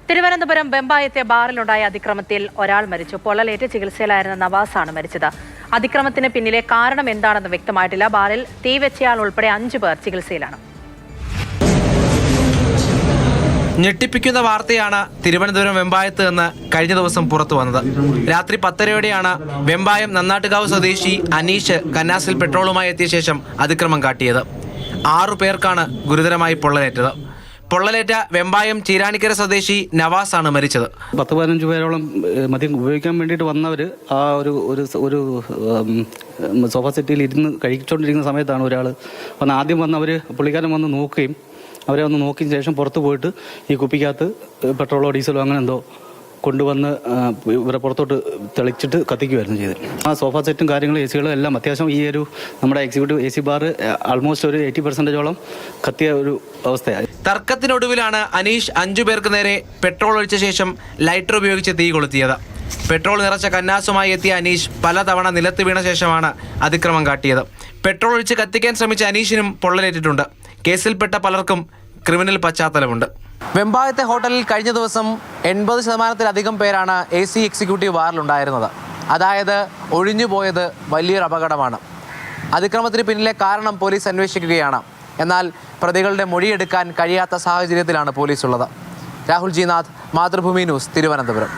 തിരുവനന്തപുരം വെമ്പായത്തെ ബാറിലുണ്ടായ അതിക്രമത്തിൽ ഒരാൾ മരിച്ചു. പൊള്ളലേറ്റ് ചികിത്സയിലായിരുന്ന നവാസാണ് മരിച്ചത്. അതിക്രമത്തിന് പിന്നിലെ കാരണം എന്താണെന്ന് വ്യക്തമായിട്ടില്ല. ബാറിൽ തീവെച്ചയാൾ ഉൾപ്പെടെ 5 പേർ ചികിത്സയിലാണ്. ഞെട്ടിപ്പിക്കുന്ന വാർത്തയാണ് തിരുവനന്തപുരം വെമ്പായത്ത് നിന്ന് കഴിഞ്ഞ ദിവസം പുറത്തു വന്നത്. രാത്രി 10:30യോടെയാണ് വെമ്പായം നന്നാട്ടുകാവ് സ്വദേശി അനീഷ് കന്നാസിൽ പെട്രോളുമായി എത്തിയ ശേഷം അതിക്രമം കാട്ടിയത്. 6 പേർക്കാണ് ഗുരുതരമായി പൊള്ളലേറ്റത്. പൊള്ളലേറ്റ വെമ്പായം ചീരാണിക്കര സ്വദേശി നവാസാണ് മരിച്ചത്. 10-15 പേരോളം മദ്യം ഉപയോഗിക്കാൻ വേണ്ടിയിട്ട് വന്നവർ ആ ഒരു സോഫ സെറ്റിൽ ഇരുന്ന് കഴിച്ചുകൊണ്ടിരിക്കുന്ന സമയത്താണ് ഒരാൾ വന്ന് ആദ്യം വന്നവർ പുള്ളിക്കാരൻ വന്ന് നോക്കുകയും അവരെ ഒന്ന് നോക്കിയ ശേഷം പുറത്ത് പോയിട്ട് ഈ കുപ്പിക്കകത്ത് പെട്രോളോ ഡീസലോ അങ്ങനെ എന്തോ കൊണ്ടുവന്ന് ഇവരെ പുറത്തോട്ട് തെളിച്ചിട്ട് കത്തിക്കുമായിരുന്നു ചെയ്തത്. ആ സോഫ സെറ്റും കാര്യങ്ങളും AC-കളും എല്ലാം അത്യാവശ്യം ഈ ഒരു നമ്മുടെ എക്സിക്യൂട്ടീവ് AC ബാർ ആൾമോസ്റ്റ് ഒരു 80% കത്തിയ ഒരു അവസ്ഥയായി. തർക്കത്തിനൊടുവിലാണ് അനീഷ് 5 പേർക്ക് നേരെ പെട്രോൾ ഒഴിച്ച ശേഷം ലൈറ്റർ ഉപയോഗിച്ച് തീ കൊളുത്തിയത്. പെട്രോൾ നിറച്ച കന്നാസുമായി എത്തിയ അനീഷ് പലതവണ നിലത്ത് വീണ ശേഷമാണ് അതിക്രമം കാട്ടിയത്. പെട്രോൾ ഒഴിച്ച് കത്തിക്കാൻ ശ്രമിച്ച അനീഷിനും പൊള്ളലേറ്റിട്ടുണ്ട്. കേസിൽപ്പെട്ട പലർക്കും ക്രിമിനൽ പശ്ചാത്തലമുണ്ട്. വെമ്പായത്തെ ഹോട്ടലിൽ കഴിഞ്ഞ ദിവസം 80%-ലധികം പേരാണ് AC എക്സിക്യൂട്ടീവ് ബാറിലുണ്ടായിരുന്നത്. അതായത് ഒഴിഞ്ഞുപോയത് വലിയൊരു അപകടമാണ്. അതിക്രമത്തിന് പിന്നിലെ കാരണം പോലീസ് അന്വേഷിക്കുകയാണ്. എന്നാൽ പ്രതികളുടെ മൊഴിയെടുക്കാൻ കഴിയാത്ത സാഹചര്യത്തിലാണ് പോലീസ് ഉള്ളത്. Rahul G Nath, Mathrubhumi news, Thiruvananthapuram.